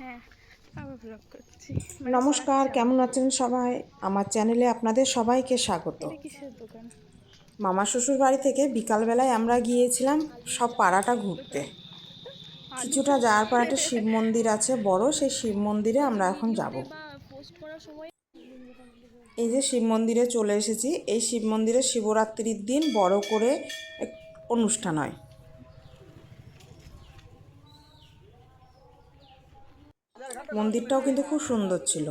হ্যাঁ, আবার ব্লগ করছি। নমস্কার, কেমন আছেন সবাই? আমার চ্যানেলে আপনাদের সবাইকে স্বাগত। এটা কিসের দোকান? মামা শ্বশুর বাড়ি থেকে বিকালবেলায় আমরা গিয়েছিলাম সব পাড়াটা ঘুরতে। কিছুটা যাওয়ার পর একটা শিব মন্দির আছে বড়, সেই শিব মন্দিরে আমরা এখন যাব। পোস্ট করার সময় এই যে শিব মন্দিরে চলে এসেছি। এই শিব মন্দিরে শিবরাত্রির দিন বড় করে অনুষ্ঠান হয়। মন্দিরটাও কিন্তু খুব সুন্দর ছিল।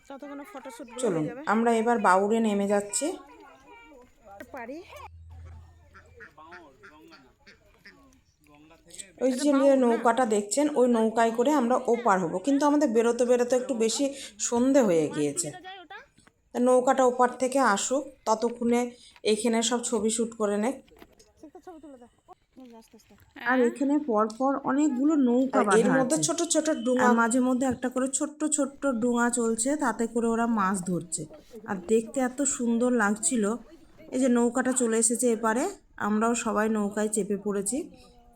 ততক্ষণে ফটোশুটগুলো চলুন হয়ে যাবে। আমরা এবার বাউরে নেমে যাচ্ছি। পারি ওই যে নৌকাটা দেখছেন, ওই নৌকায় করে আমরা ওপার হব, কিন্তু আমাদের বেরোতে বেরোতে একটু বেশি সন্ধে হয়ে গিয়েছে। নৌকাটা ওপার থেকে আসুক, ততক্ষণে এইখানে সব ছবি শ্যুট করে নেক। আর এখানে পরপর অনেকগুলো নৌকা বাঁধা আছে, এর মধ্যে ছোট ছোট ডুঙা, মাঝে মধ্যে একটা করে ছোট্ট ছোট্ট ডুঙা চলছে, তাতে করে ওরা মাছ ধরছে। আর দেখতে এত সুন্দর লাগছিল। এই যে নৌকাটা চলে এসেছে এপারে, আমরাও সবাই নৌকায় চেপে পড়েছি।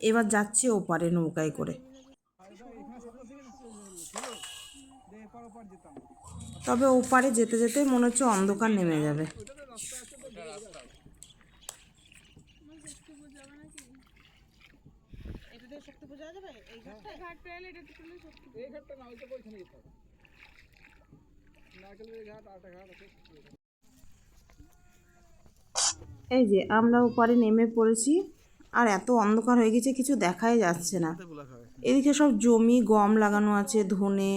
এবার যাচ্ছি ওপারে নৌকায় করে। তবে ওপারে যেতে যেতে মনে হচ্ছে অন্ধকার নেমে যাবে। এই যে আমরা ওপারে নেমে পড়েছি, আর এত অন্ধকার হয়ে গেছে কিছু দেখাই যাচ্ছে না। এদিকে সব জমি গম লাগানো আছে, ধনে,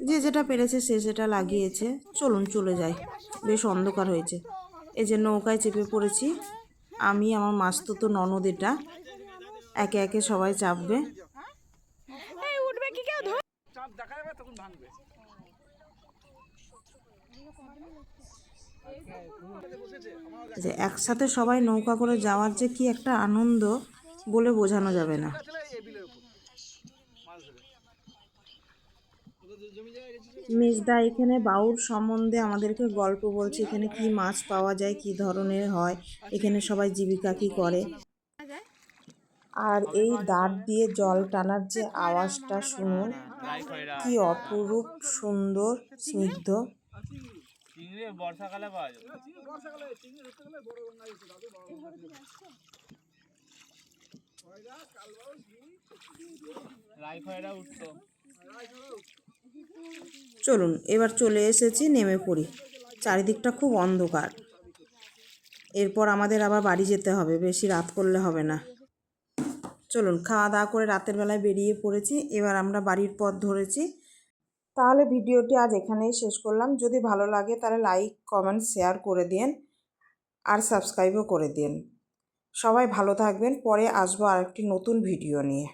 যে যেটা পেরেছে সে সেটা লাগিয়েছে। চলুন চলে যাই, বেশ অন্ধকার হয়েছে। এই যে নৌকায় চেপে পড়েছি আমি, আমার মাসতুতো ননদ, এটা একে একে সবাই চাপবে। যে একসাথে সবাই নৌকা করে যাওয়ার যে কি একটা আনন্দ বলে বোঝানো যাবে না। মেজদা এখানে বাউর সম্বন্ধে আমাদেরকে গল্প বলছে, এখানে কি মাছ পাওয়া যায়, কি ধরনের হয়, এখানে সবাই জীবিকা কি করে। আর এই দাঁড় দিয়ে জল টানার যে আওয়াজটা শুনুন, কি অপরূপ সুন্দর স্নিগ্ধ। বর্ষাকালে পাওয়া যায়। চলুন এবার চলে এসেছি, নেমে পড়ি। চারিদিকটা খুব অন্ধকার। এরপর আমাদের আবার বাড়ি যেতে হবে, বেশি রাত করলে হবে না। চলুন খাওয়া দাওয়া করে রাতের বেলায় বেরিয়ে পড়েছি, এবার আমরা বাড়ির পথ ধরেছি। তাহলে ভিডিওটি আজ এখানেই শেষ করলাম। যদি ভালো লাগে তাহলে লাইক কমেন্ট শেয়ার করে দিন, আর সাবস্ক্রাইবও করে দিন। সবাই ভালো থাকবেন। পরে আসবো আরেকটি নতুন ভিডিও নিয়ে।